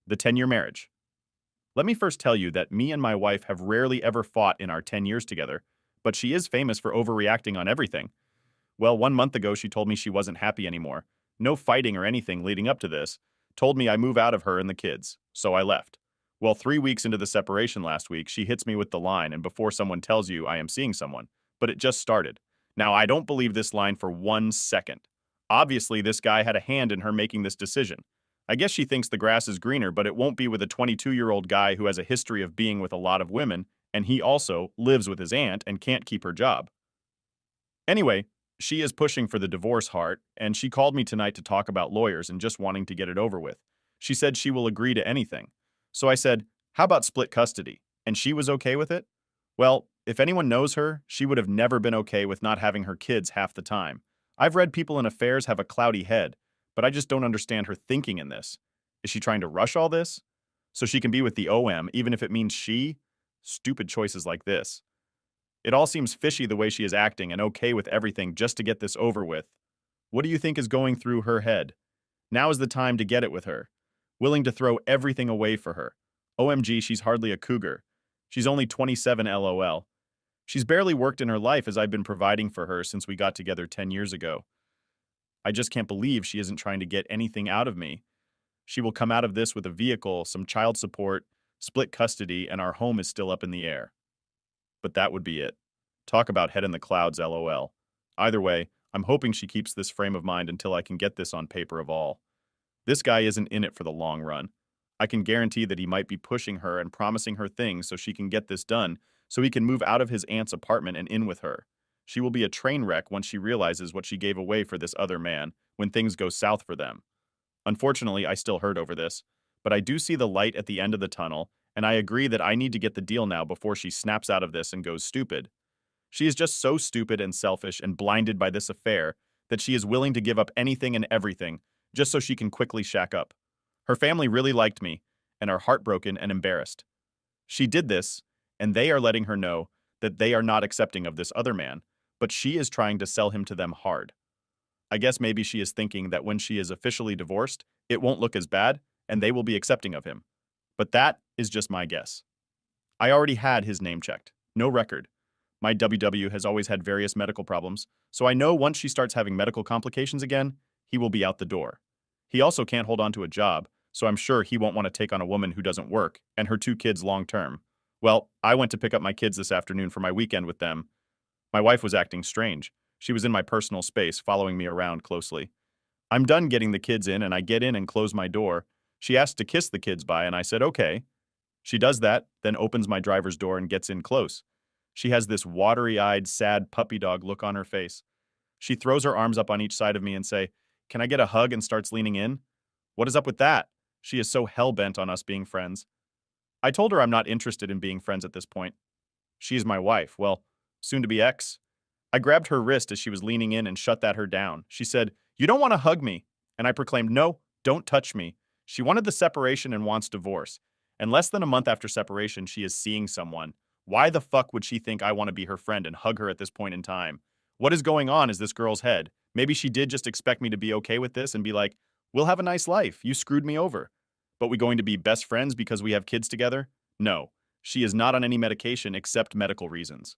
The 10-year marriage. Let me first tell you that me and my wife have rarely ever fought in our 10 years together, but she is famous for overreacting on everything. Well, 1 month ago, she told me she wasn't happy anymore. No fighting or anything leading up to this. Told me I move out of her and the kids, so I left. Well, 3 weeks into the separation last week, she hits me with the line, and before someone tells you I am seeing someone. But it just started. Now, I don't believe this line for 1 second. Obviously, this guy had a hand in her making this decision. I guess she thinks the grass is greener, but it won't be with a 22-year-old guy who has a history of being with a lot of women, and he also lives with his aunt and can't keep her job. Anyway, she is pushing for the divorce hard, and she called me tonight to talk about lawyers and just wanting to get it over with. She said she will agree to anything. So I said, how about split custody? And she was okay with it? Well, if anyone knows her, she would have never been okay with not having her kids half the time. I've read people in affairs have a cloudy head, but I just don't understand her thinking in this. Is she trying to rush all this? So she can be with the OM, even if it means she? Stupid choices like this. It all seems fishy the way she is acting and okay with everything just to get this over with. What do you think is going through her head? Now is the time to get it with her. Willing to throw everything away for her. OMG, she's hardly a cougar. She's only 27 LOL. She's barely worked in her life as I've been providing for her since we got together 10 years ago. I just can't believe she isn't trying to get anything out of me. She will come out of this with a vehicle, some child support, split custody, and our home is still up in the air. But that would be it. Talk about head in the clouds, LOL. Either way, I'm hoping she keeps this frame of mind until I can get this on paper of all. This guy isn't in it for the long run. I can guarantee that he might be pushing her and promising her things so she can get this done, so he can move out of his aunt's apartment and in with her. She will be a train wreck once she realizes what she gave away for this other man when things go south for them. Unfortunately, I still hurt over this, but I do see the light at the end of the tunnel, and I agree that I need to get the deal now before she snaps out of this and goes stupid. She is just so stupid and selfish and blinded by this affair that she is willing to give up anything and everything just so she can quickly shack up. Her family really liked me and are heartbroken and embarrassed. She did this, and they are letting her know that they are not accepting of this other man, but she is trying to sell him to them hard. I guess maybe she is thinking that when she is officially divorced, it won't look as bad and they will be accepting of him. But that is just my guess. I already had his name checked. No record. My WW has always had various medical problems, so I know once she starts having medical complications again, he will be out the door. He also can't hold on to a job, so I'm sure he won't want to take on a woman who doesn't work and her 2 kids long term. Well, I went to pick up my kids this afternoon for my weekend with them. My wife was acting strange. She was in my personal space, following me around closely. I'm done getting the kids in, and I get in and close my door. She asked to kiss the kids by, and I said, okay. She does that, then opens my driver's door and gets in close. She has this watery-eyed, sad puppy dog look on her face. She throws her arms up on each side of me and say, can I get a hug, and starts leaning in? What is up with that? She is so hell-bent on us being friends. I told her I'm not interested in being friends at this point. She is my wife, well, soon-to-be ex. I grabbed her wrist as she was leaning in and shut her down. She said, you don't want to hug me. And I proclaimed, no, don't touch me. She wanted the separation and wants divorce. And less than a month after separation, she is seeing someone. Why the fuck would she think I want to be her friend and hug her at this point in time? What is going on is this girl's head? Maybe she did just expect me to be okay with this and be like, we'll have a nice life. You screwed me over. But we going to be best friends because we have kids together? No. She is not on any medication except medical reasons.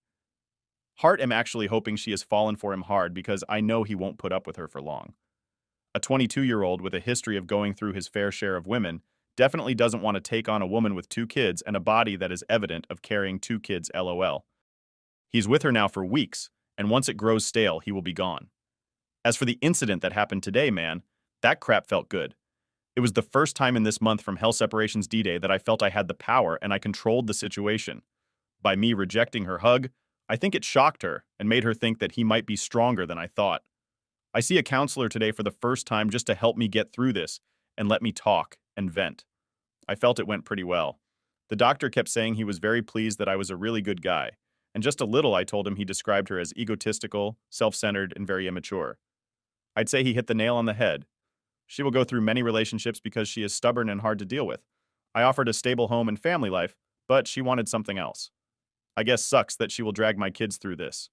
Hart am actually hoping she has fallen for him hard because I know he won't put up with her for long. A 22-year-old with a history of going through his fair share of women definitely doesn't want to take on a woman with 2 kids and a body that is evident of carrying 2 kids LOL. He's with her now for weeks, and once it grows stale, he will be gone. As for the incident that happened today, man, that crap felt good. It was the first time in this month from Hell Separations D-Day that I felt I had the power and I controlled the situation. By me rejecting her hug, I think it shocked her and made her think that he might be stronger than I thought. I see a counselor today for the first time just to help me get through this and let me talk and vent. I felt it went pretty well. The doctor kept saying he was very pleased that I was a really good guy, and just a little I told him he described her as egotistical, self-centered, and very immature. I'd say he hit the nail on the head. She will go through many relationships because she is stubborn and hard to deal with. I offered a stable home and family life, but she wanted something else. I guess sucks that she will drag my kids through this.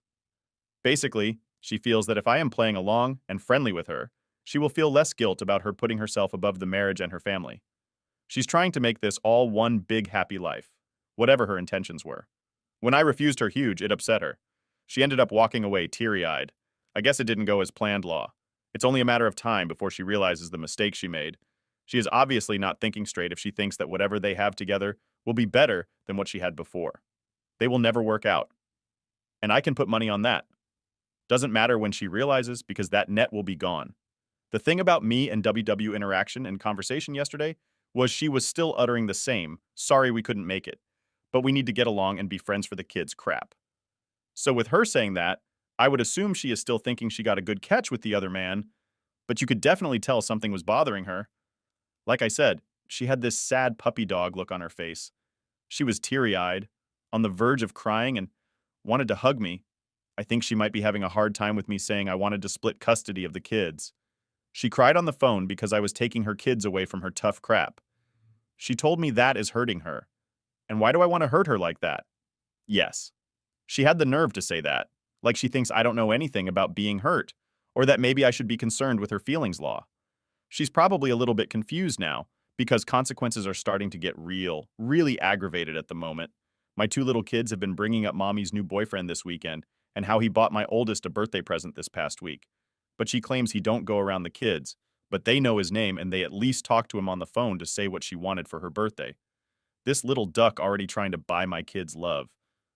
Basically, she feels that if I am playing along and friendly with her, she will feel less guilt about her putting herself above the marriage and her family. She's trying to make this all one big happy life, whatever her intentions were. When I refused her huge, it upset her. She ended up walking away teary-eyed. I guess it didn't go as planned, Law. It's only a matter of time before she realizes the mistake she made. She is obviously not thinking straight if she thinks that whatever they have together will be better than what she had before. They will never work out. And I can put money on that. Doesn't matter when she realizes because that net will be gone. The thing about me and WW interaction and conversation yesterday was she was still uttering the same, sorry we couldn't make it, but we need to get along and be friends for the kids crap. So with her saying that, I would assume she is still thinking she got a good catch with the other man, but you could definitely tell something was bothering her. Like I said, she had this sad puppy dog look on her face. She was teary-eyed, on the verge of crying, and wanted to hug me. I think she might be having a hard time with me saying I wanted to split custody of the kids. She cried on the phone because I was taking her kids away from her tough crap. She told me that is hurting her. And why do I want to hurt her like that? Yes. She had the nerve to say that, like she thinks I don't know anything about being hurt, or that maybe I should be concerned with her feelings, Law. She's probably a little bit confused now, because consequences are starting to get real, really aggravated at the moment. My two little kids have been bringing up mommy's new boyfriend this weekend, and how he bought my oldest a birthday present this past week. But she claims he don't go around the kids, but they know his name and they at least talk to him on the phone to say what she wanted for her birthday. This little duck already trying to buy my kids love.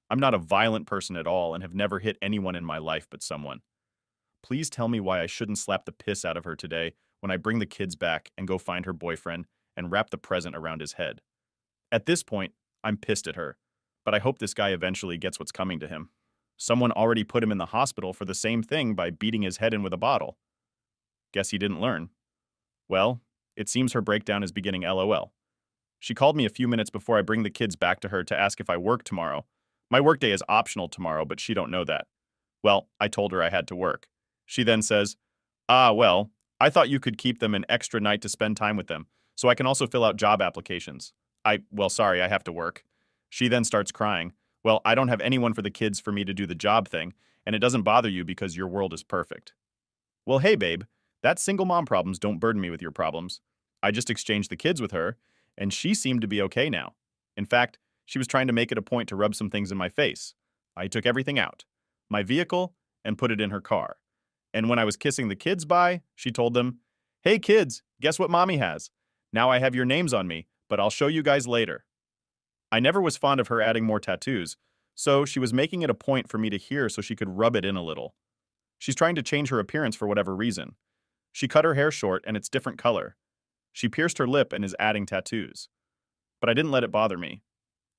I'm not a violent person at all and have never hit anyone in my life but someone. Please tell me why I shouldn't slap the piss out of her today when I bring the kids back and go find her boyfriend and wrap the present around his head. At this point, I'm pissed at her, but I hope this guy eventually gets what's coming to him. Someone already put him in the hospital for the same thing by beating his head in with a bottle. Guess he didn't learn. Well, it seems her breakdown is beginning LOL. She called me a few minutes before I bring the kids back to her to ask if I work tomorrow. My workday is optional tomorrow, but she don't know that. Well, I told her I had to work. She then says, well, I thought you could keep them an extra night to spend time with them, so I can also fill out job applications. Sorry, I have to work. She then starts crying. Well, I don't have anyone for the kids for me to do the job thing, and it doesn't bother you because your world is perfect. Well, hey, babe, that single mom problems don't burden me with your problems. I just exchanged the kids with her, and she seemed to be okay now. In fact, she was trying to make it a point to rub some things in my face. I took everything out, my vehicle, and put it in her car. And when I was kissing the kids bye, she told them, hey kids, guess what mommy has? Now I have your names on me, but I'll show you guys later. I never was fond of her adding more tattoos, so she was making it a point for me to hear so she could rub it in a little. She's trying to change her appearance for whatever reason. She cut her hair short and it's different color. She pierced her lip and is adding tattoos. But I didn't let it bother me.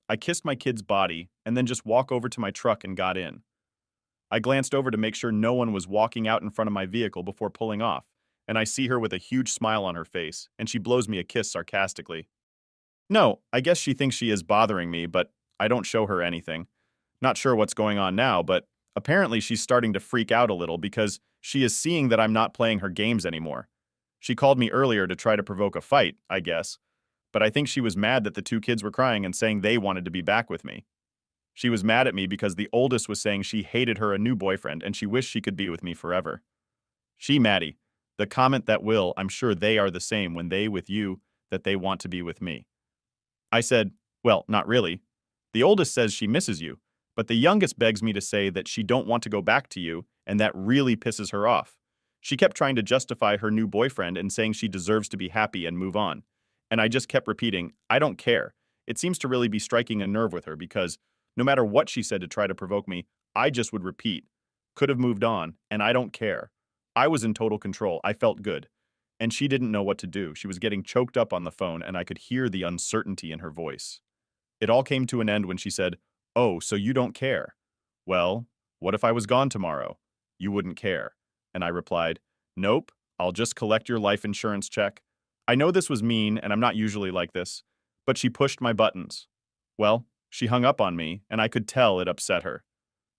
I kissed my kid's body and then just walked over to my truck and got in. I glanced over to make sure no one was walking out in front of my vehicle before pulling off, and I see her with a huge smile on her face, and she blows me a kiss sarcastically. No, I guess she thinks she is bothering me, but I don't show her anything. Not sure what's going on now, but apparently she's starting to freak out a little because she is seeing that I'm not playing her games anymore. She called me earlier to try to provoke a fight, I guess, but I think she was mad that the two kids were crying and saying they wanted to be back with me. She was mad at me because the oldest was saying she hated her a new boyfriend and she wished she could be with me forever. She, Maddie, the comment that will, I'm sure they are the same when they with you, that they want to be with me. I said, well, not really. The oldest says she misses you, but the youngest begs me to say that she don't want to go back to you, and that really pisses her off. She kept trying to justify her new boyfriend and saying she deserves to be happy and move on. And I just kept repeating, I don't care. It seems to really be striking a nerve with her because no matter what she said to try to provoke me, I just would repeat, could have moved on, and I don't care. I was in total control. I felt good. And she didn't know what to do. She was getting choked up on the phone, and I could hear the uncertainty in her voice. It all came to an end when she said, oh, so you don't care? Well, what if I was gone tomorrow? You wouldn't care. And I replied, nope, I'll just collect your life insurance check. I know this was mean, and I'm not usually like this, but she pushed my buttons. Well, she hung up on me, and I could tell it upset her.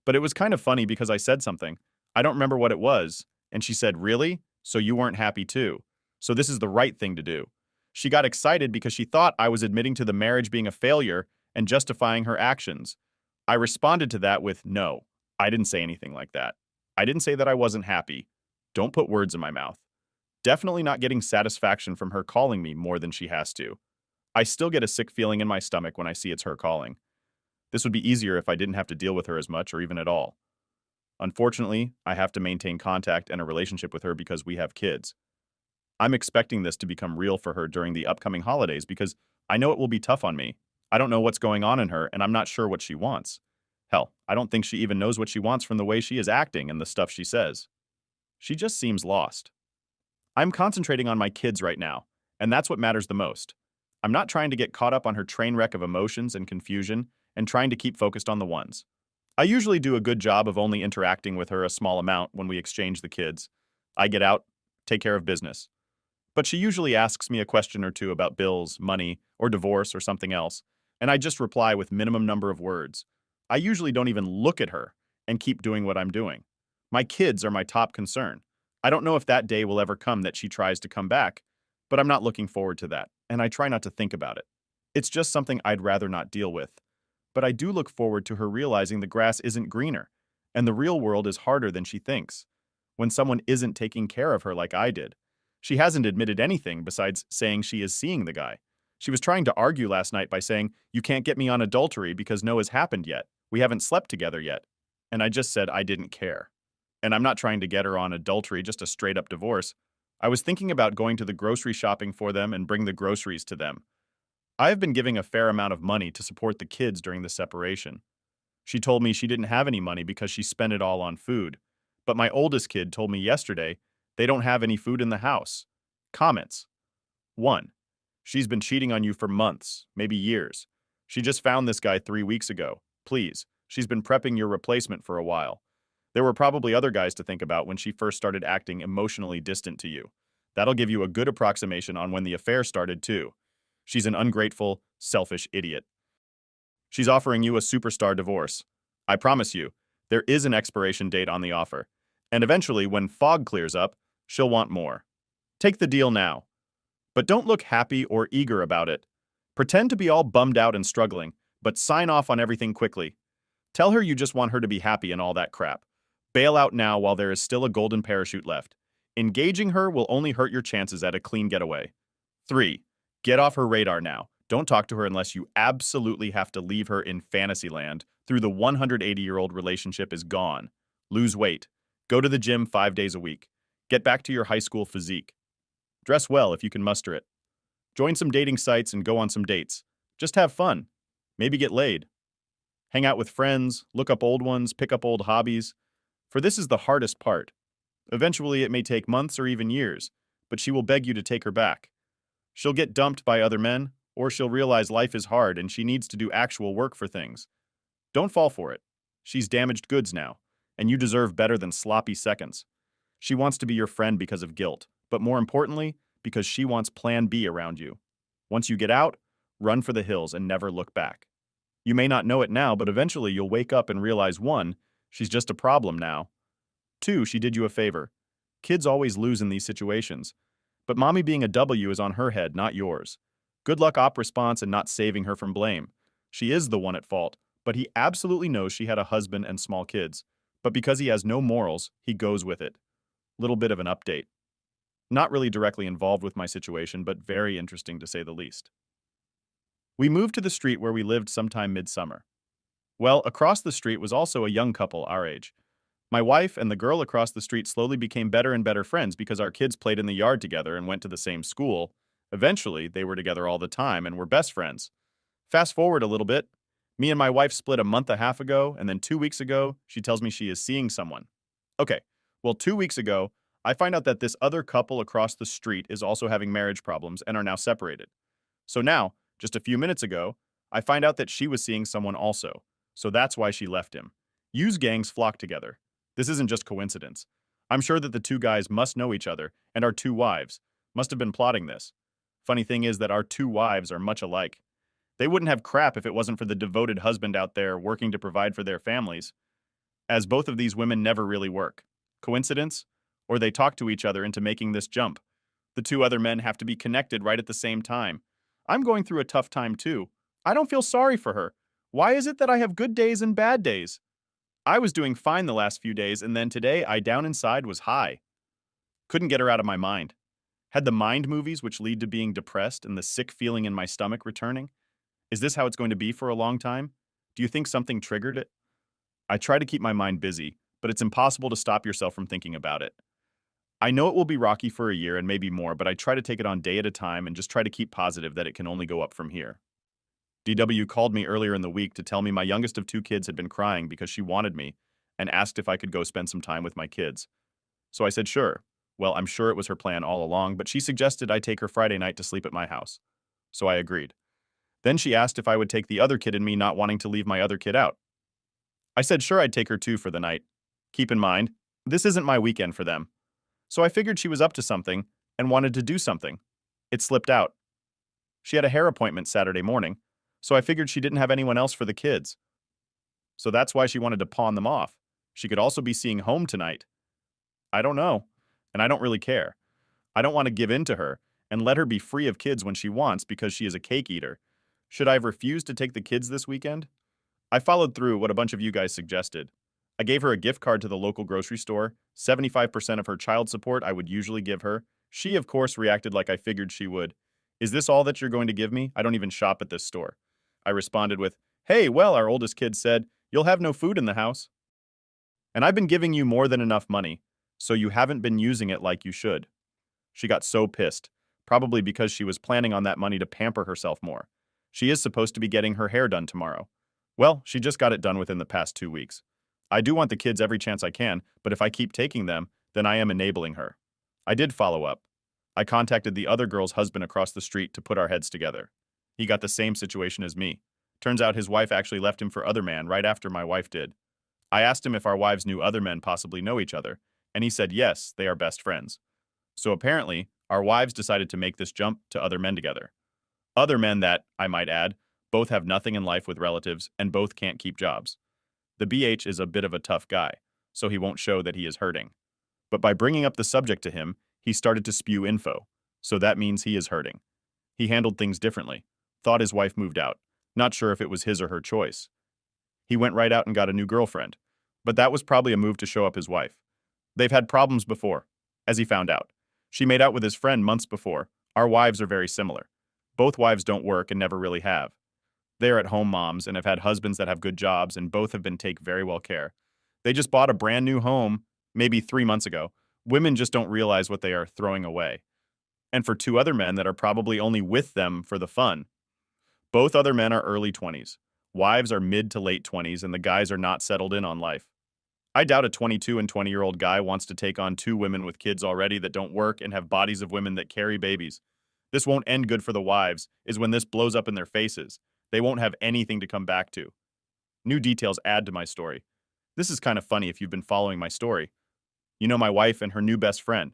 But it was kind of funny because I said something. I don't remember what it was, and she said, really? So you weren't happy too? So this is the right thing to do. She got excited because she thought I was admitting to the marriage being a failure and justifying her actions. I responded to that with, no, I didn't say anything like that. I didn't say that I wasn't happy. Don't put words in my mouth. Definitely not getting satisfaction from her calling me more than she has to. I still get a sick feeling in my stomach when I see it's her calling. This would be easier if I didn't have to deal with her as much or even at all. Unfortunately, I have to maintain contact and a relationship with her because we have kids. I'm expecting this to become real for her during the upcoming holidays because I know it will be tough on me. I don't know what's going on in her, and I'm not sure what she wants. Hell, I don't think she even knows what she wants from the way she is acting and the stuff she says. She just seems lost. I'm concentrating on my kids right now, and that's what matters the most. I'm not trying to get caught up on her train wreck of emotions and confusion and trying to keep focused on the ones. I usually do a good job of only interacting with her a small amount when we exchange the kids. I get out, take care of business. But she usually asks me a question or two about bills, money, or divorce or something else, and I just reply with minimum number of words. I usually don't even look at her and keep doing what I'm doing. My kids are my top concern. I don't know if that day will ever come that she tries to come back, but I'm not looking forward to that, and I try not to think about it. It's just something I'd rather not deal with. But I do look forward to her realizing the grass isn't greener, and the real world is harder than she thinks. When someone isn't taking care of her like I did. She hasn't admitted anything besides saying she is seeing the guy. She was trying to argue last night by saying, "You can't get me on adultery because no has happened yet. We haven't slept together yet." And I just said I didn't care. And I'm not trying to get her on adultery, just a straight up divorce. I was thinking about going to the grocery shopping for them and bring the groceries to them. I have been giving a fair amount of money to support the kids during the separation. She told me she didn't have any money because she spent it all on food. But my oldest kid told me yesterday they don't have any food in the house. Comments. 1. She's been cheating on you for months, maybe years. She just found this guy 3 weeks ago. Please. She's been prepping your replacement for a while. There were probably other guys to think about when she first started acting emotionally distant to you. That'll give you a good approximation on when the affair started, too. She's an ungrateful, selfish idiot. She's offering you a superstar divorce. I promise you, there is an expiration date on the offer. And eventually, when fog clears up, she'll want more. Take the deal now. But don't look happy or eager about it. Pretend to be all bummed out and struggling, but sign off on everything quickly. Tell her you just want her to be happy and all that crap. Bail out now while there is still a golden parachute left. Engaging her will only hurt your chances at a clean getaway. 3. Get off her radar now. Don't talk to her unless you absolutely have to leave her in Fantasyland through the 180-year-old relationship is gone. Lose weight. Go to the gym 5 days a week. Get back to your high school physique. Dress well if you can muster it. Join some dating sites and go on some dates. Just have fun. Maybe get laid. Hang out with friends, look up old ones, pick up old hobbies. For this is the hardest part. Eventually, it may take months or even years, but she will beg you to take her back. She'll get dumped by other men, or she'll realize life is hard and she needs to do actual work for things. Don't fall for it. She's damaged goods now, and you deserve better than sloppy seconds. She wants to be your friend because of guilt, but more importantly, because she wants Plan B around you. Once you get out, run for the hills and never look back. You may not know it now, but eventually you'll wake up and realize 1, she's just a problem now. 2, she did you a favor. Kids always lose in these situations. But mommy being a W is on her head, not yours. Good luck op response and not saving her from blame. She is the one at fault, but he absolutely knows she had a husband and small kids. But because he has no morals, he goes with it. Little bit of an update. Not really directly involved with my situation, but very interesting to say the least. We moved to the street where we lived sometime midsummer. Well, across the street was also a young couple our age. My wife and the girl across the street slowly became better and better friends because our kids played in the yard together and went to the same school. Eventually, they were together all the time and were best friends. Fast forward a little bit. Me and my wife split a month and a half ago, and then 2 weeks ago, she tells me she is seeing someone. Okay, well, 2 weeks ago, I find out that this other couple across the street is also having marriage problems and are now separated. So now, just a few minutes ago, I find out that she was seeing someone also. So that's why she left him. Use gangs flock together. This isn't just coincidence. I'm sure that the two guys must know each other, and our two wives must have been plotting this. Funny thing is that our two wives are much alike. They wouldn't have crap if it wasn't for the devoted husband out there working to provide for their families, as both of these women never really work. Coincidence? Or they talk to each other into making this jump. The two other men have to be connected right at the same time. I'm going through a tough time too. I don't feel sorry for her. Why is it that I have good days and bad days? I was doing fine the last few days, and then today I down inside was high. Couldn't get her out of my mind. Had the mind movies which lead to being depressed and the sick feeling in my stomach returning? Is this how it's going to be for a long time? Do you think something triggered it? I try to keep my mind busy, but it's impossible to stop yourself from thinking about it. I know it will be rocky for a year and maybe more, but I try to take it on day at a time and just try to keep positive that it can only go up from here. DW called me earlier in the week to tell me my youngest of two kids had been crying because she wanted me and asked if I could go spend some time with my kids. So I said sure. Well, I'm sure it was her plan all along, but she suggested I take her Friday night to sleep at my house. So I agreed. Then she asked if I would take the other kid and me not wanting to leave my other kid out. I said sure I'd take her too for the night. Keep in mind, this isn't my weekend for them. So I figured she was up to something and wanted to do something. It slipped out. She had a hair appointment Saturday morning, so I figured she didn't have anyone else for the kids. So that's why she wanted to pawn them off. She could also be seeing home tonight. I don't know, and I don't really care. I don't want to give in to her and let her be free of kids when she wants because she is a cake eater. Should I have refused to take the kids this weekend? I followed through what a bunch of you guys suggested. I gave her a gift card to the local grocery store, 75% of her child support I would usually give her. She, of course, reacted like I figured she would. Is this all that you're going to give me? I don't even shop at this store. I responded with, hey, well, our oldest kid said, you'll have no food in the house. And I've been giving you more than enough money, so you haven't been using it like you should. She got so pissed, probably because she was planning on that money to pamper herself more. She is supposed to be getting her hair done tomorrow. Well, she just got it done within the past 2 weeks. I do want the kids every chance I can, but if I keep taking them, then I am enabling her. I did follow up. I contacted the other girl's husband across the street to put our heads together. He got the same situation as me. Turns out his wife actually left him for other man right after my wife did. I asked him if our wives knew other men possibly know each other, and he said yes, they are best friends. So apparently, our wives decided to make this jump to other men together. Other men that, I might add, both have nothing in life with relatives and both can't keep jobs. The BH is a bit of a tough guy, so he won't show that he is hurting. But by bringing up the subject to him, he started to spew info, so that means he is hurting. He handled things differently, thought his wife moved out, not sure if it was his or her choice. He went right out and got a new girlfriend, but that was probably a move to show up his wife. They've had problems before, as he found out. She made out with his friend months before. Our wives are very similar. Both wives don't work and never really have. They are at-home moms and have had husbands that have good jobs, and both have been taken very well care. They just bought a brand new home, maybe 3 months ago. Women just don't realize what they are throwing away. And for two other men that are probably only with them for the fun. Both other men are early 20s. Wives are mid to late 20s, and the guys are not settled in on life. I doubt a 22 and 20-year-old guy wants to take on two women with kids already that don't work and have bodies of women that carry babies. This won't end good for the wives, is when this blows up in their faces. They won't have anything to come back to. New details add to my story. This is kind of funny if you've been following my story. You know my wife and her new best friend.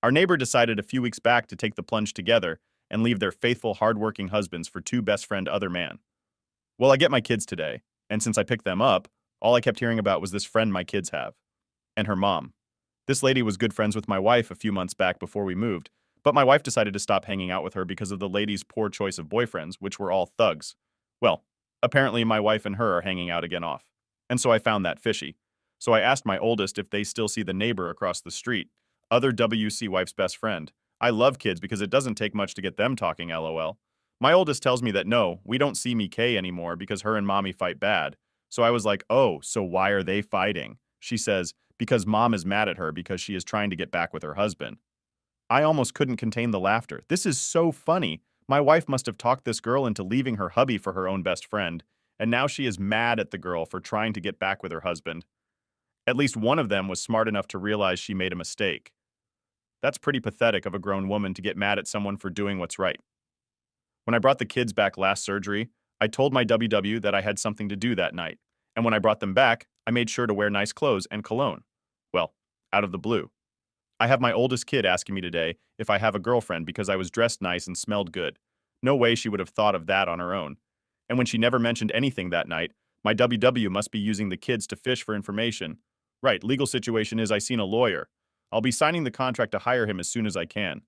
Our neighbor decided a few weeks back to take the plunge together and leave their faithful, hardworking husbands for two best friend other man. Well, I get my kids today, and since I picked them up, all I kept hearing about was this friend my kids have. And her mom. This lady was good friends with my wife a few months back before we moved, but my wife decided to stop hanging out with her because of the lady's poor choice of boyfriends, which were all thugs. Well, apparently my wife and her are hanging out again off. And so I found that fishy. So I asked my oldest if they still see the neighbor across the street, other WC wife's best friend. I love kids because it doesn't take much to get them talking, lol. My oldest tells me that no, we don't see Mikay anymore because her and mommy fight bad. So I was like, oh, so why are they fighting? She says, because mom is mad at her because she is trying to get back with her husband. I almost couldn't contain the laughter. This is so funny. My wife must have talked this girl into leaving her hubby for her own best friend, and now she is mad at the girl for trying to get back with her husband. At least one of them was smart enough to realize she made a mistake. That's pretty pathetic of a grown woman to get mad at someone for doing what's right. When I brought the kids back last surgery, I told my WW that I had something to do that night, and when I brought them back, I made sure to wear nice clothes and cologne. Well, out of the blue. I have my oldest kid asking me today if I have a girlfriend because I was dressed nice and smelled good. No way she would have thought of that on her own. And when she never mentioned anything that night, my WW must be using the kids to fish for information. Right, legal situation is I seen a lawyer. I'll be signing the contract to hire him as soon as I can.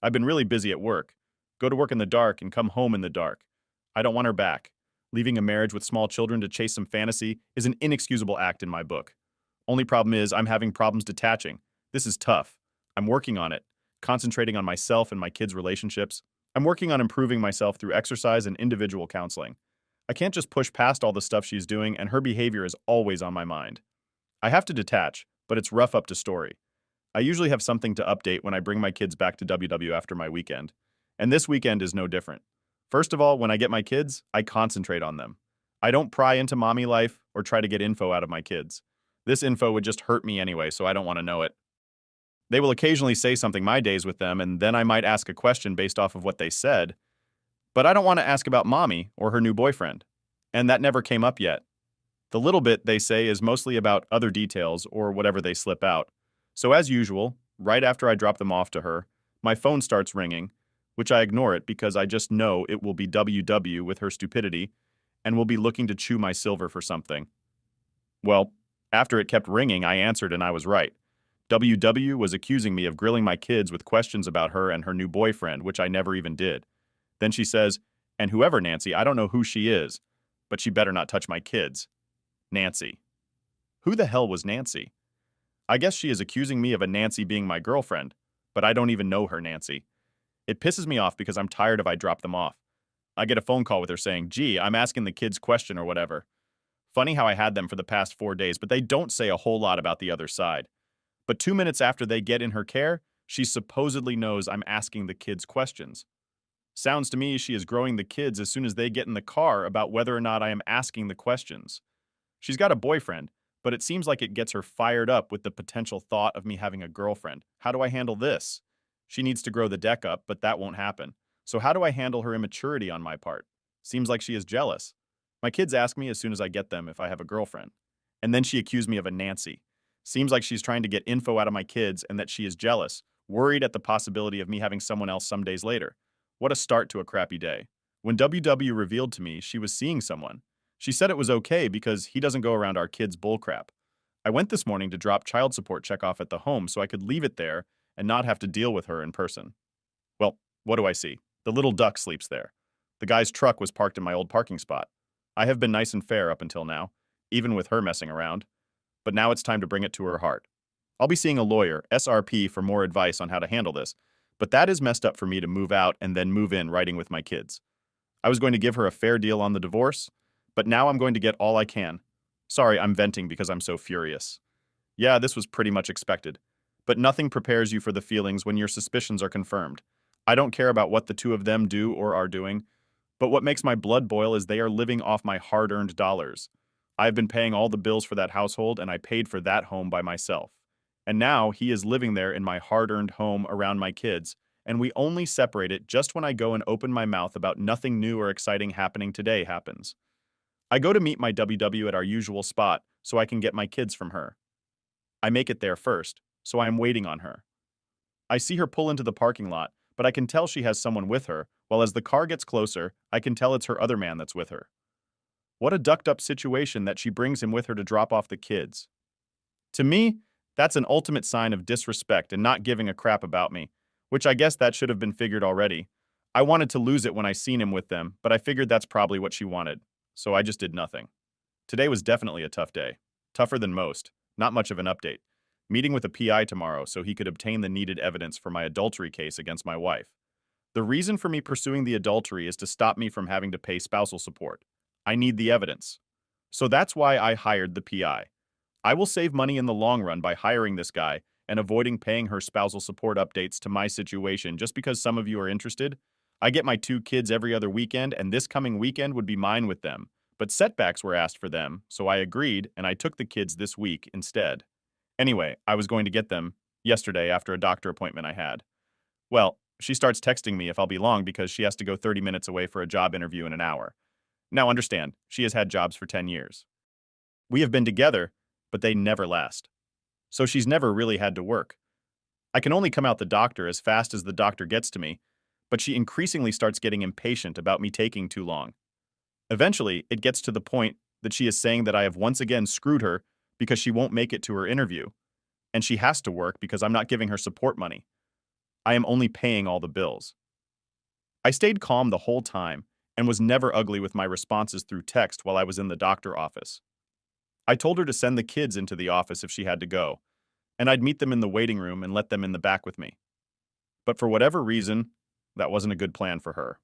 I've been really busy at work. Go to work in the dark and come home in the dark. I don't want her back. Leaving a marriage with small children to chase some fantasy is an inexcusable act in my book. Only problem is I'm having problems detaching. This is tough. I'm working on it. concentrating on myself and my kids' relationships. I'm working on improving myself through exercise and individual counseling. I can't just push past all the stuff she's doing, and her behavior is always on my mind. I have to detach, but it's rough up to story. I usually have something to update when I bring my kids back to WW after my weekend. And this weekend is no different. First of all, when I get my kids, I concentrate on them. I don't pry into mommy life or try to get info out of my kids. This info would just hurt me anyway, so I don't want to know it. They will occasionally say something my days with them, and then I might ask a question based off of what they said, but I don't want to ask about mommy or her new boyfriend. And that never came up yet. The little bit they say is mostly about other details or whatever they slip out. So as usual, right after I drop them off to her, my phone starts ringing, which I ignore it because I just know it will be WW with her stupidity and will be looking to chew my silver for something. Well, after it kept ringing, I answered and I was right. WW was accusing me of grilling my kids with questions about her and her new boyfriend, which I never even did. Then she says, "And whoever Nancy, I don't know who she is, but she better not touch my kids." Nancy. Who the hell was Nancy? I guess she is accusing me of a Nancy being my girlfriend, but I don't even know her Nancy. It pisses me off because I'm tired if I drop them off. I get a phone call with her saying, "Gee, I'm asking the kids question or whatever." Funny how I had them for the past 4 days, but they don't say a whole lot about the other side. But 2 minutes after they get in her care, she supposedly knows I'm asking the kids questions. Sounds to me she is growing the kids as soon as they get in the car about whether or not I am asking the questions. She's got a boyfriend, but it seems like it gets her fired up with the potential thought of me having a girlfriend. How do I handle this? She needs to grow the deck up, but that won't happen. So how do I handle her immaturity on my part? Seems like she is jealous. My kids ask me as soon as I get them if I have a girlfriend. And then she accused me of a Nancy. Seems like she's trying to get info out of my kids and that she is jealous, worried at the possibility of me having someone else some days later. What a start to a crappy day. When WW revealed to me she was seeing someone, she said it was okay because he doesn't go around our kids' bullcrap. I went this morning to drop child support check off at the home so I could leave it there and not have to deal with her in person. Well, what do I see? The little duck sleeps there. The guy's truck was parked in my old parking spot. I have been nice and fair up until now, even with her messing around. But now it's time to bring it to her heart. I'll be seeing a lawyer, SRP, for more advice on how to handle this, but that is messed up for me to move out and then move in writing with my kids. I was going to give her a fair deal on the divorce, but now I'm going to get all I can. Sorry, I'm venting because I'm so furious. Yeah, this was pretty much expected, but nothing prepares you for the feelings when your suspicions are confirmed. I don't care about what the two of them do or are doing, but what makes my blood boil is they are living off my hard-earned dollars. I've been paying all the bills for that household, and I paid for that home by myself. And now he is living there in my hard-earned home around my kids, and we only separate it just when I go and open my mouth about nothing new or exciting happening today happens. I go to meet my WW at our usual spot so I can get my kids from her. I make it there first, so I am waiting on her. I see her pull into the parking lot, but I can tell she has someone with her, while as the car gets closer, I can tell it's her other man that's with her. What a ducked-up situation that she brings him with her to drop off the kids. To me, that's an ultimate sign of disrespect and not giving a crap about me, which I guess that should have been figured already. I wanted to lose it when I seen him with them, but I figured that's probably what she wanted, so I just did nothing. Today was definitely a tough day. Tougher than most. Not much of an update. Meeting with a PI tomorrow so he could obtain the needed evidence for my adultery case against my wife. The reason for me pursuing the adultery is to stop me from having to pay spousal support. I need the evidence. So that's why I hired the PI. I will save money in the long run by hiring this guy and avoiding paying her spousal support updates to my situation just because some of you are interested. I get my 2 kids every other weekend, and this coming weekend would be mine with them. But setbacks were asked for them, so I agreed and I took the kids this week instead. Anyway, I was going to get them yesterday after a doctor appointment I had. Well, she starts texting me if I'll be long because she has to go 30 minutes away for a job interview in an hour. Now understand, she has had jobs for 10 years. We have been together, but they never last. So she's never really had to work. I can only come out the doctor as fast as the doctor gets to me, but she increasingly starts getting impatient about me taking too long. Eventually, it gets to the point that she is saying that I have once again screwed her because she won't make it to her interview, and she has to work because I'm not giving her support money. I am only paying all the bills. I stayed calm the whole time and was never ugly with my responses through text while I was in the doctor office. I told her to send the kids into the office if she had to go, and I'd meet them in the waiting room and let them in the back with me. But for whatever reason, that wasn't a good plan for her.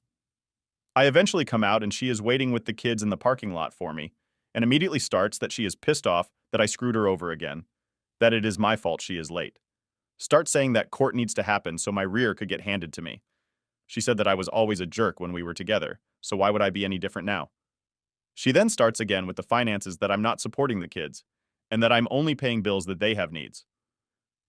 I eventually come out and she is waiting with the kids in the parking lot for me, and immediately starts that she is pissed off that I screwed her over again, that it is my fault she is late. Start saying that court needs to happen so my rear could get handed to me. She said that I was always a jerk when we were together, so why would I be any different now? She then starts again with the finances that I'm not supporting the kids, and that I'm only paying bills that they have needs.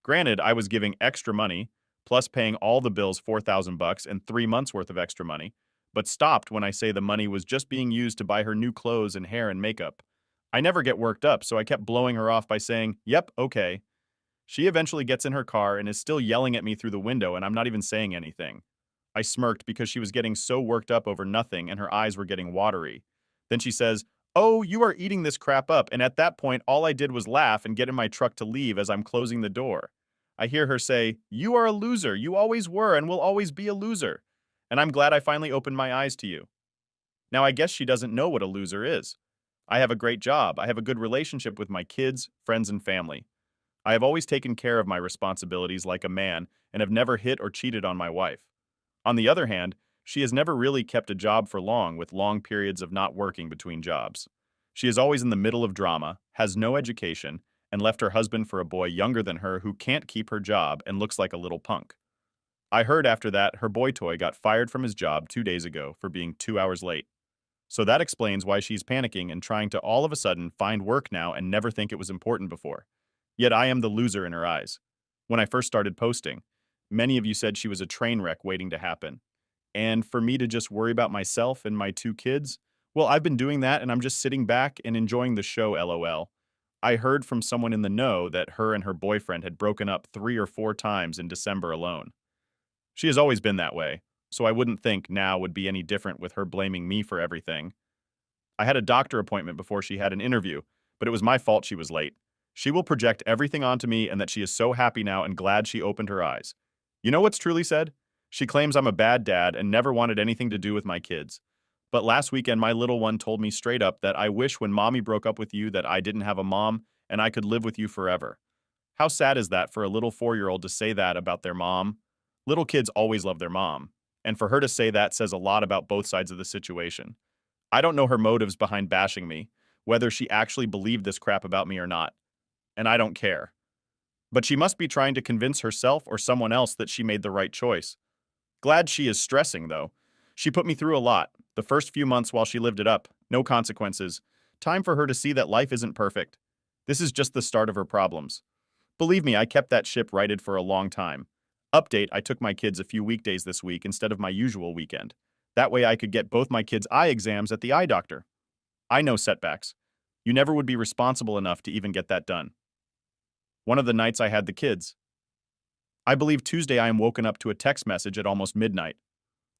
Granted, I was giving extra money, plus paying all the bills $4,000 and 3 months worth of extra money, but stopped when I say the money was just being used to buy her new clothes and hair and makeup. I never get worked up, so I kept blowing her off by saying, "Yep, okay." She eventually gets in her car and is still yelling at me through the window, and I'm not even saying anything. I smirked because she was getting so worked up over nothing and her eyes were getting watery. Then she says, "Oh, you are eating this crap up," and at that point, all I did was laugh and get in my truck to leave as I'm closing the door. I hear her say, "You are a loser. You always were and will always be a loser. And I'm glad I finally opened my eyes to you." Now, I guess she doesn't know what a loser is. I have a great job. I have a good relationship with my kids, friends, and family. I have always taken care of my responsibilities like a man and have never hit or cheated on my wife. On the other hand, she has never really kept a job for long with long periods of not working between jobs. She is always in the middle of drama, has no education, and left her husband for a boy younger than her who can't keep her job and looks like a little punk. I heard after that her boy toy got fired from his job 2 days ago for being 2 hours late. So that explains why she's panicking and trying to all of a sudden find work now and never think it was important before. Yet I am the loser in her eyes. When I first started posting, many of you said she was a train wreck waiting to happen. And for me to just worry about myself and my two kids, well, I've been doing that and I'm just sitting back and enjoying the show, lol. I heard from someone in the know that her and her boyfriend had broken up 3 or 4 times in December alone. She has always been that way, so I wouldn't think now would be any different with her blaming me for everything. I had a doctor appointment before she had an interview, but it was my fault she was late. She will project everything onto me and that she is so happy now and glad she opened her eyes. You know what's truly said? She claims I'm a bad dad and never wanted anything to do with my kids. But last weekend, my little one told me straight up that I wish when mommy broke up with you that I didn't have a mom and I could live with you forever. How sad is that for a little 4-year-old to say that about their mom? Little kids always love their mom, and for her to say that says a lot about both sides of the situation. I don't know her motives behind bashing me, whether she actually believed this crap about me or not, and I don't care. But she must be trying to convince herself or someone else that she made the right choice. Glad she is stressing, though. She put me through a lot. The first few months while she lived it up, no consequences. Time for her to see that life isn't perfect. This is just the start of her problems. Believe me, I kept that ship righted for a long time. Update, I took my kids a few weekdays this week instead of my usual weekend. That way I could get both my kids' eye exams at the eye doctor. I know setbacks. You never would be responsible enough to even get that done. One of the nights I had the kids. I believe Tuesday I am woken up to a text message at almost midnight.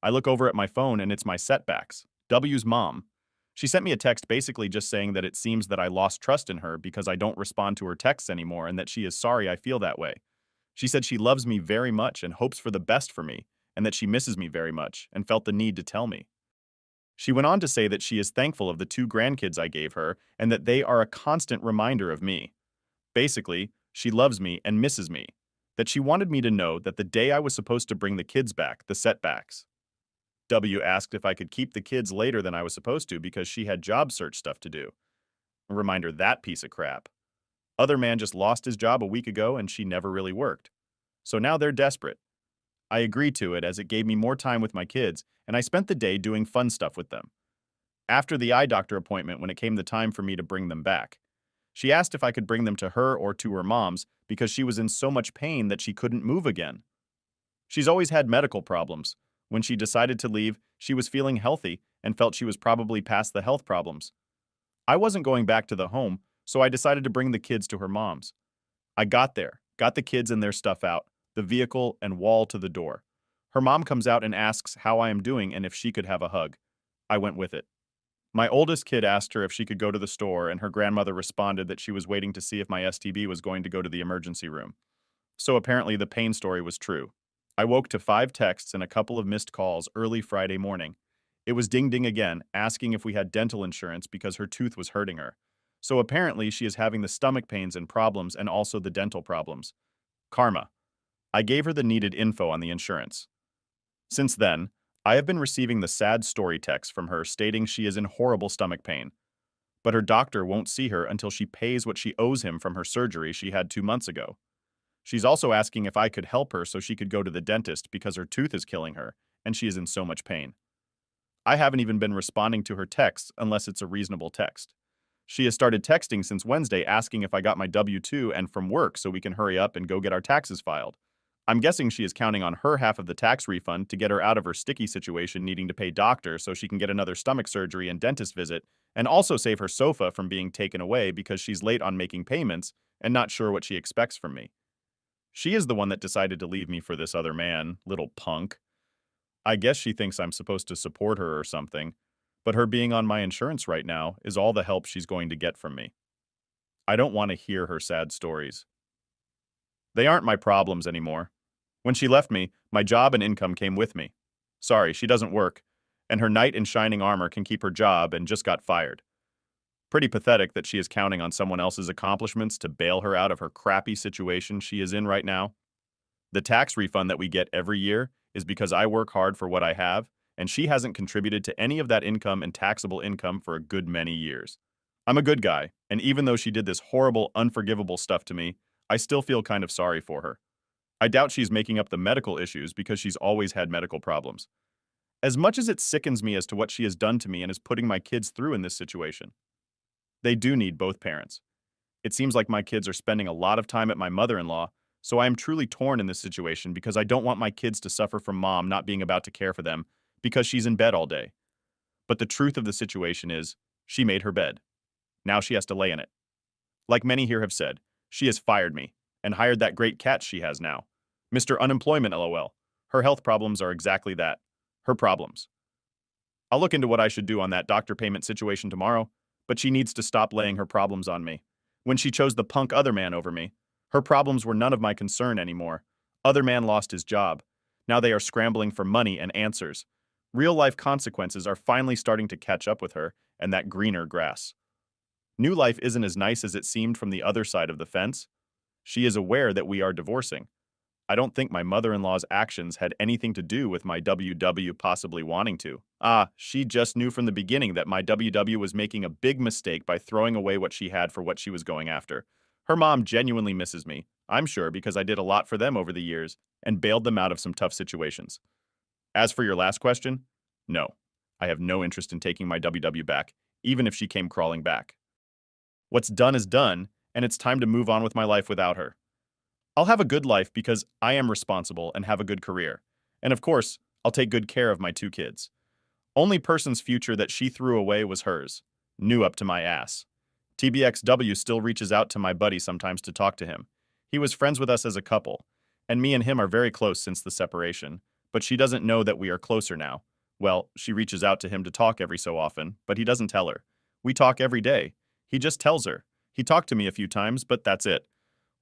I look over at my phone and it's my setbacks. W's mom. She sent me a text basically just saying that it seems that I lost trust in her because I don't respond to her texts anymore and that she is sorry I feel that way. She said she loves me very much and hopes for the best for me, and that she misses me very much and felt the need to tell me. She went on to say that she is thankful of the 2 grandkids I gave her and that they are a constant reminder of me. Basically, she loves me and misses me. That she wanted me to know that the day I was supposed to bring the kids back, the setbacks. W asked if I could keep the kids later than I was supposed to because she had job search stuff to do. A reminder, that piece of crap. Other man just lost his job a week ago and she never really worked. So now they're desperate. I agreed to it as it gave me more time with my kids, and I spent the day doing fun stuff with them. After the eye doctor appointment, when it came the time for me to bring them back, she asked if I could bring them to her or to her mom's because she was in so much pain that she couldn't move again. She's always had medical problems. When she decided to leave, she was feeling healthy and felt she was probably past the health problems. I wasn't going back to the home, so I decided to bring the kids to her mom's. I got there, got the kids and their stuff out, the vehicle and wall to the door. Her mom comes out and asks how I am doing and if she could have a hug. I went with it. My oldest kid asked her if she could go to the store, and her grandmother responded that she was waiting to see if my STB was going to go to the emergency room. So apparently the pain story was true. I woke to 5 texts and a couple of missed calls early Friday morning. It was ding ding again, asking if we had dental insurance because her tooth was hurting her. So apparently she is having the stomach pains and problems and also the dental problems. Karma. I gave her the needed info on the insurance. Since then, I have been receiving the sad story text from her stating she is in horrible stomach pain, but her doctor won't see her until she pays what she owes him from her surgery she had 2 months ago. She's also asking if I could help her so she could go to the dentist because her tooth is killing her, and she is in so much pain. I haven't even been responding to her texts unless it's a reasonable text. She has started texting since Wednesday asking if I got my W-2 and from work so we can hurry up and go get our taxes filed. I'm guessing she is counting on her half of the tax refund to get her out of her sticky situation needing to pay doctor so she can get another stomach surgery and dentist visit, and also save her sofa from being taken away because she's late on making payments and not sure what she expects from me. She is the one that decided to leave me for this other man, little punk. I guess she thinks I'm supposed to support her or something, but her being on my insurance right now is all the help she's going to get from me. I don't want to hear her sad stories. They aren't my problems anymore. When she left me, my job and income came with me. Sorry, she doesn't work, and her knight in shining armor can keep her job and just got fired. Pretty pathetic that she is counting on someone else's accomplishments to bail her out of her crappy situation she is in right now. The tax refund that we get every year is because I work hard for what I have, and she hasn't contributed to any of that income and taxable income for a good many years. I'm a good guy, and even though she did this horrible, unforgivable stuff to me, I still feel kind of sorry for her. I doubt she's making up the medical issues because she's always had medical problems. As much as it sickens me as to what she has done to me and is putting my kids through in this situation, they do need both parents. It seems like my kids are spending a lot of time at my mother-in-law, so I am truly torn in this situation because I don't want my kids to suffer from mom not being about to care for them because she's in bed all day. But the truth of the situation is, she made her bed. Now she has to lay in it. Like many here have said, she has fired me and hired that great cat she has now. Mr. Unemployment, LOL. Her health problems are exactly that. Her problems. I'll look into what I should do on that doctor payment situation tomorrow, but she needs to stop laying her problems on me. When she chose the punk other man over me, her problems were none of my concern anymore. Other man lost his job. Now they are scrambling for money and answers. Real-life consequences are finally starting to catch up with her and that greener grass. New life isn't as nice as it seemed from the other side of the fence. She is aware that we are divorcing. I don't think my mother-in-law's actions had anything to do with my WW possibly wanting to. She just knew from the beginning that my WW was making a big mistake by throwing away what she had for what she was going after. Her mom genuinely misses me, I'm sure, because I did a lot for them over the years and bailed them out of some tough situations. As for your last question, no. I have no interest in taking my WW back, even if she came crawling back. What's done is done, and it's time to move on with my life without her. I'll have a good life because I am responsible and have a good career. And of course, I'll take good care of my 2 kids. Only person's future that she threw away was hers. New up to my ass. TBXW still reaches out to my buddy sometimes to talk to him. He was friends with us as a couple, and me and him are very close since the separation, but she doesn't know that we are closer now. Well, she reaches out to him to talk every so often, but he doesn't tell her. We talk every day. He just tells her. He talked to me a few times, but that's it.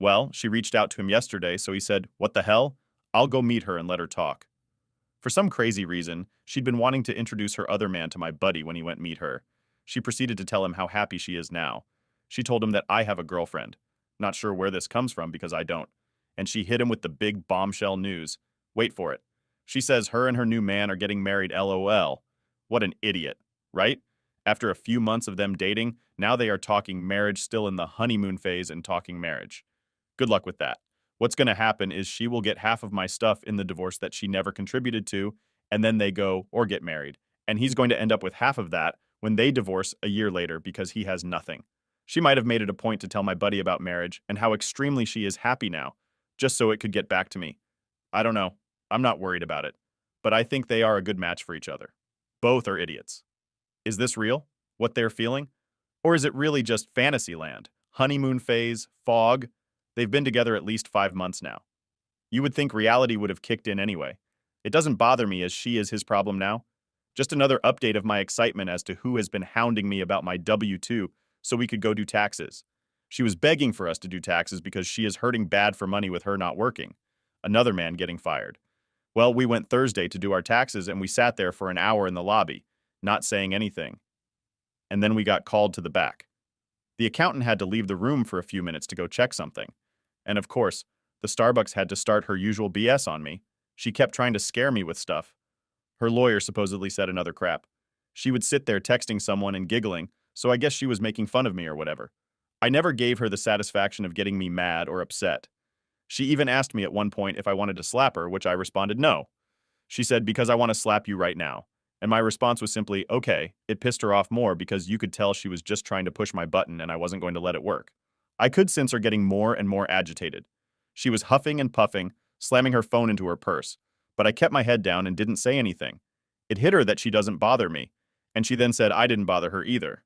Well, she reached out to him yesterday, so he said, "What the hell? I'll go meet her and let her talk." For some crazy reason, she'd been wanting to introduce her other man to my buddy when he went meet her. She proceeded to tell him how happy she is now. She told him that I have a girlfriend. Not sure where this comes from because I don't. And she hit him with the big bombshell news. Wait for it. She says her and her new man are getting married, LOL. What an idiot, right? After a few months of them dating, now they are talking marriage, still in the honeymoon phase and talking marriage. Good luck with that. What's going to happen is she will get half of my stuff in the divorce that she never contributed to, and then they go or get married. And he's going to end up with half of that when they divorce a year later because he has nothing. She might have made it a point to tell my buddy about marriage and how extremely she is happy now, just so it could get back to me. I don't know. I'm not worried about it. But I think they are a good match for each other. Both are idiots. Is this real? What they're feeling? Or is it really just fantasy land? Honeymoon phase? Fog? They've been together at least 5 months now. You would think reality would have kicked in anyway. It doesn't bother me as she is his problem now. Just another update of my excitement as to who has been hounding me about my W-2 so we could go do taxes. She was begging for us to do taxes because she is hurting bad for money with her not working. Another man getting fired. Well, we went Thursday to do our taxes and we sat there for an hour in the lobby, not saying anything. And then we got called to the back. The accountant had to leave the room for a few minutes to go check something. And of course, The Starbucks had to start her usual BS on me. She kept trying to scare me with stuff. Her lawyer supposedly said another crap. She would sit there texting someone and giggling, so I guess she was making fun of me or whatever. I never gave her the satisfaction of getting me mad or upset. She even asked me at one point if I wanted to slap her, which I responded no. She said, because I want to slap you right now. And my response was simply, okay. It pissed her off more because you could tell she was just trying to push my button and I wasn't going to let it work. I could sense her getting more and more agitated. She was huffing and puffing, slamming her phone into her purse. But I kept my head down and didn't say anything. It hit her that she doesn't bother me, and she then said I didn't bother her either.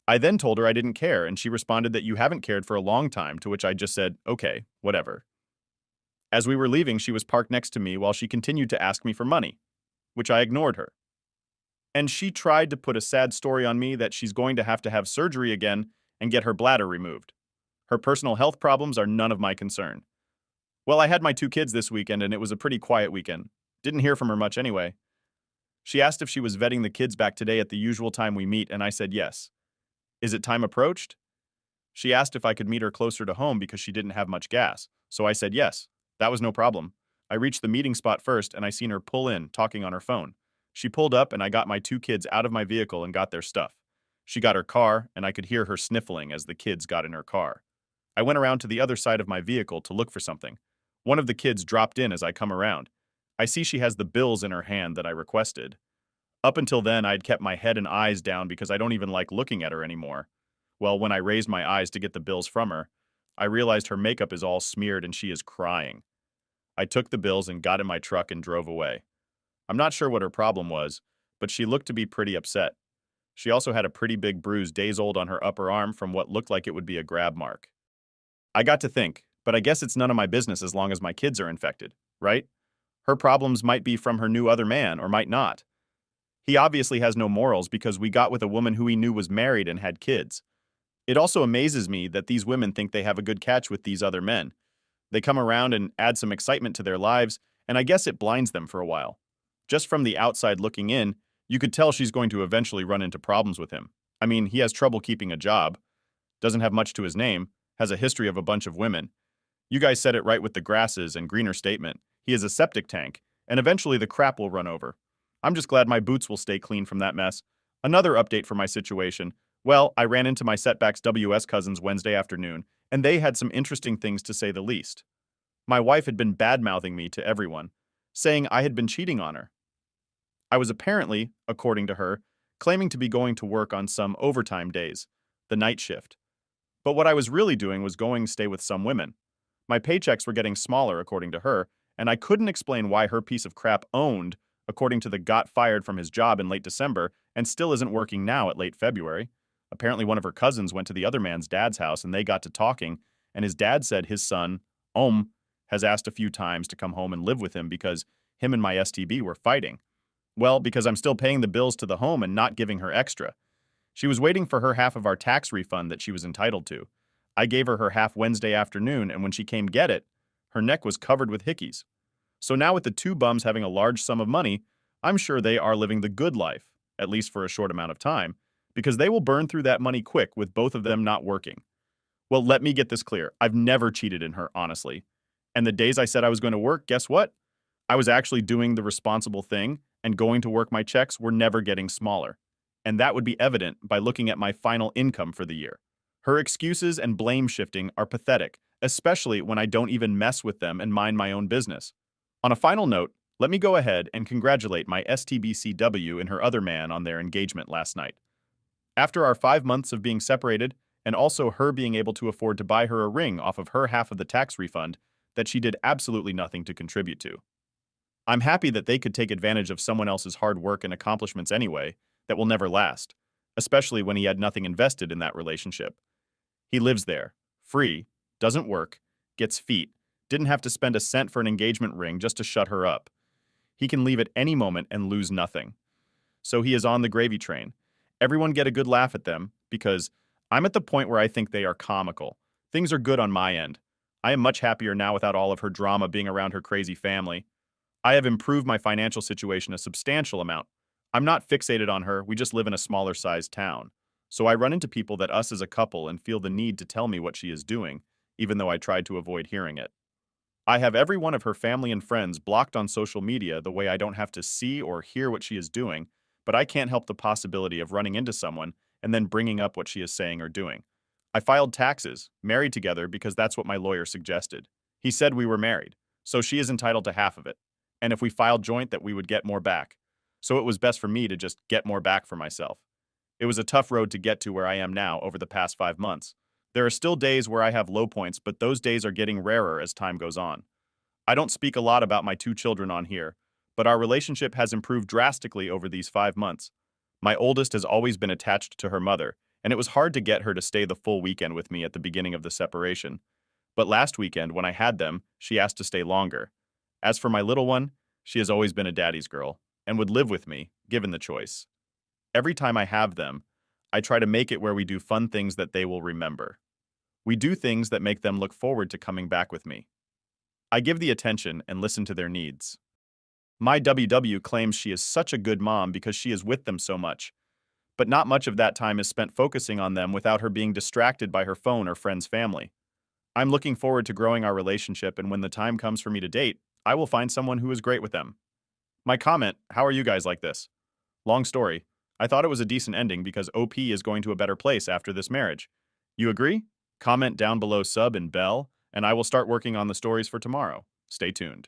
I then told her I didn't care, and she responded that you haven't cared for a long time, to which I just said, okay, whatever. As we were leaving, she was parked next to me while she continued to ask me for money, which I ignored her. And she tried to put a sad story on me that she's going to have surgery again and get her bladder removed. Her personal health problems are none of my concern. Well, I had my 2 kids this weekend, and it was a pretty quiet weekend. Didn't hear from her much anyway. She asked if she was vetting the kids back today at the usual time we meet, and I said yes. Is it time approached? She asked if I could meet her closer to home because she didn't have much gas, so I said yes. That was no problem. I reached the meeting spot first, and I seen her pull in, talking on her phone. She pulled up, and I got my 2 kids out of my vehicle and got their stuff. She got her car, and I could hear her sniffling as the kids got in her car. I went around to the other side of my vehicle to look for something. One of the kids dropped in as I come around. I see she has the bills in her hand that I requested. Up until then, I'd kept my head and eyes down because I don't even like looking at her anymore. Well, when I raised my eyes to get the bills from her, I realized her makeup is all smeared and she is crying. I took the bills and got in my truck and drove away. I'm not sure what her problem was, but she looked to be pretty upset. She also had a pretty big bruise days old on her upper arm from what looked like it would be a grab mark. I got to think, but I guess it's none of my business as long as my kids are infected, right? Her problems might be from her new other man or might not. He obviously has no morals because we got with a woman who he knew was married and had kids. It also amazes me that these women think they have a good catch with these other men. They come around and add some excitement to their lives, and I guess it blinds them for a while. Just from the outside looking in, you could tell she's going to eventually run into problems with him. I mean, he has trouble keeping a job, doesn't have much to his name, has a history of a bunch of women. You guys said it right with the grasses and greener statement. He is a septic tank, and eventually the crap will run over. I'm just glad my boots will stay clean from that mess. Another update for my situation. Well, I ran into my Setbacks WS cousins Wednesday afternoon, and they had some interesting things to say the least. My wife had been bad-mouthing me to everyone, saying I had been cheating on her. I was apparently, according to her, claiming to be going to work on some overtime days, the night shift. But what I was really doing was going to stay with some women. My paychecks were getting smaller, according to her, and I couldn't explain why her piece of crap owned, according to the got fired from his job in late December and still isn't working now at late February. Apparently one of her cousins went to the other man's dad's house and they got to talking, and his dad said his son, has asked a few times to come home and live with him because him and my STB were fighting. Well, because I'm still paying the bills to the home and not giving her extra. She was waiting for her half of our tax refund that she was entitled to. I gave her her half Wednesday afternoon, and when she came get it, her neck was covered with hickeys. So now with the 2 bums having a large sum of money, I'm sure they are living the good life, at least for a short amount of time, because they will burn through that money quick with both of them not working. Well, let me get this clear. I've never cheated in her, honestly. And the days I said I was going to work, guess what? I was actually doing the responsible thing, and going to work my checks were never getting smaller. And that would be evident by looking at my final income for the year. Her excuses and blame shifting are pathetic, especially when I don't even mess with them and mind my own business. On a final note, let me go ahead and congratulate my STBCW and her other man on their engagement last night. After our 5 months of being separated, and also her being able to afford to buy her a ring off of her half of the tax refund that she did absolutely nothing to contribute to. I'm happy that they could take advantage of someone else's hard work and accomplishments anyway that will never last, especially when he had nothing invested in that relationship. He lives there, free, doesn't work, gets feet, didn't have to spend a cent for an engagement ring just to shut her up. He can leave at any moment and lose nothing. So he is on the gravy train. Everyone get a good laugh at them, because I'm at the point where I think they are comical. Things are good on my end. I am much happier now without all of her drama being around her crazy family. I have improved my financial situation a substantial amount. I'm not fixated on her, we just live in a smaller sized town. So I run into people that us as a couple and feel the need to tell me what she is doing, even though I tried to avoid hearing it. I have every one of her family and friends blocked on social media the way I don't have to see or hear what she is doing, but I can't help the possibility of running into someone and then bringing up what she is saying or doing. I filed taxes, married together because that's what my lawyer suggested. He said we were married, so she is entitled to half of it. And if we filed joint that we would get more back. So it was best for me to just get more back for myself. It was a tough road to get to where I am now over the past 5 months. There are still days where I have low points, but those days are getting rarer as time goes on. I don't speak a lot about my two children on here, but our relationship has improved drastically over these 5 months. My oldest has always been attached to her mother, and it was hard to get her to stay the full weekend with me at the beginning of the separation. But last weekend, when I had them, she asked to stay longer. As for my little one, she has always been a daddy's girl and would live with me, given the choice. Every time I have them, I try to make it where we do fun things that they will remember. We do things that make them look forward to coming back with me. I give the attention and listen to their needs. My WW claims she is such a good mom because she is with them so much, but not much of that time is spent focusing on them without her being distracted by her phone or friends' family. I'm looking forward to growing our relationship, and when the time comes for me to date, I will find someone who is great with them. My comment, how are you guys like this? Long story. I thought it was a decent ending because OP is going to a better place after this marriage. You agree? Comment down below sub and bell, and I will start working on the stories for tomorrow. Stay tuned.